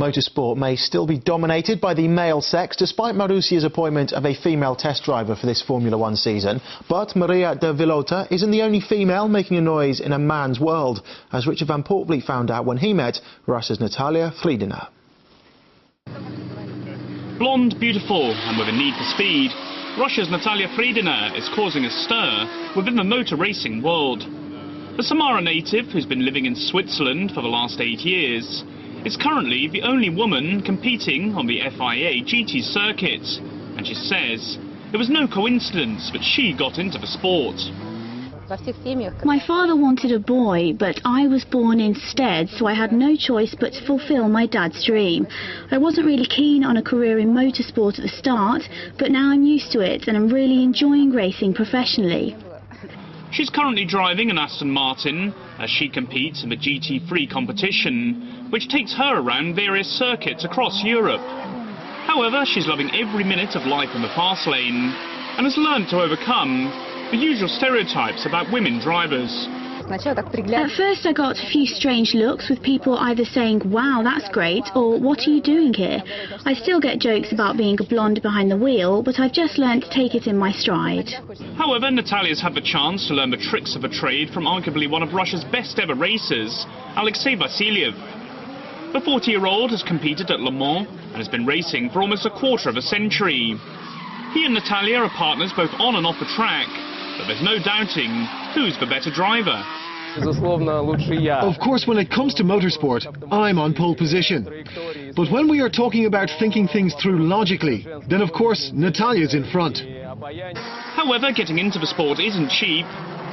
Motorsport may still be dominated by the male sex despite Marussia's appointment of a female test driver for this Formula 1 season. But Maria de Villota isn't the only female making a noise in a man's world, as Richard Van Poortvliet found out when he met Russia's Natalia Freidina. Blonde, beautiful and with a need for speed, Russia's Natalia Freidina is causing a stir within the motor racing world. The Samara native, who's been living in Switzerland for the last 8 years, is currently the only woman competing on the FIA GT circuit, and she says it was no coincidence that she got into the sport. My father wanted a boy, but I was born instead, so I had no choice but to fulfill my dad's dream. I wasn't really keen on a career in motorsport at the start, but now I'm used to it and I'm really enjoying racing professionally. She's currently driving an Aston Martin as she competes in the GT3 competition, which takes her around various circuits across Europe. However, she's loving every minute of life in the fast lane and has learned to overcome the usual stereotypes about women drivers. At first I got a few strange looks, with people either saying, "Wow, that's great," or "What are you doing here?" I still get jokes about being a blonde behind the wheel, but I've just learned to take it in my stride. However, Natalia's had the chance to learn the tricks of the trade from arguably one of Russia's best ever racers, Alexei Vasilyev. The 40-year-old has competed at Le Mans and has been racing for almost a quarter of a century. He and Natalia are partners both on and off the track, but there's no doubting who's the better driver. Of course, when it comes to motorsport, I'm on pole position. But when we are talking about thinking things through logically, then of course Natalia's in front. However, getting into the sport isn't cheap.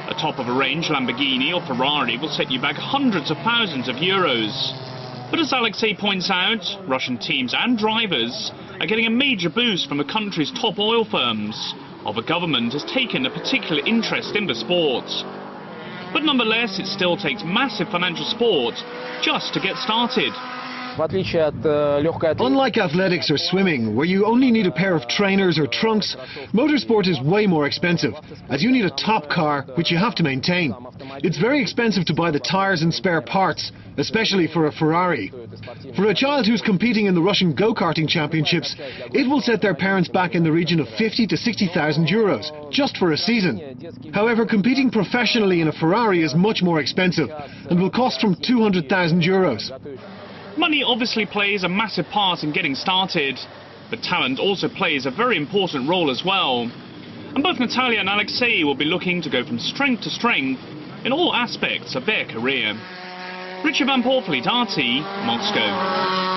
A top-of-a-range Lamborghini or Ferrari will set you back hundreds of thousands of euros. But as Alexei points out, Russian teams and drivers are getting a major boost from the country's top oil firms, while the government has taken a particular interest in the sport. But nonetheless, it still takes massive financial support just to get started. Unlike athletics or swimming, where you only need a pair of trainers or trunks, motorsport is way more expensive, as you need a top car, which you have to maintain. It's very expensive to buy the tyres and spare parts, especially for a Ferrari. For a child who's competing in the Russian go-karting championships, it will set their parents back in the region of 50 to 60,000 euros, just for a season. However, competing professionally in a Ferrari is much more expensive and will cost from 200,000 euros. Money obviously plays a massive part in getting started, but talent also plays a very important role as well. And both Natalia and Alexei will be looking to go from strength to strength in all aspects of their career. Richard Van Poortvliet, RT, Moscow.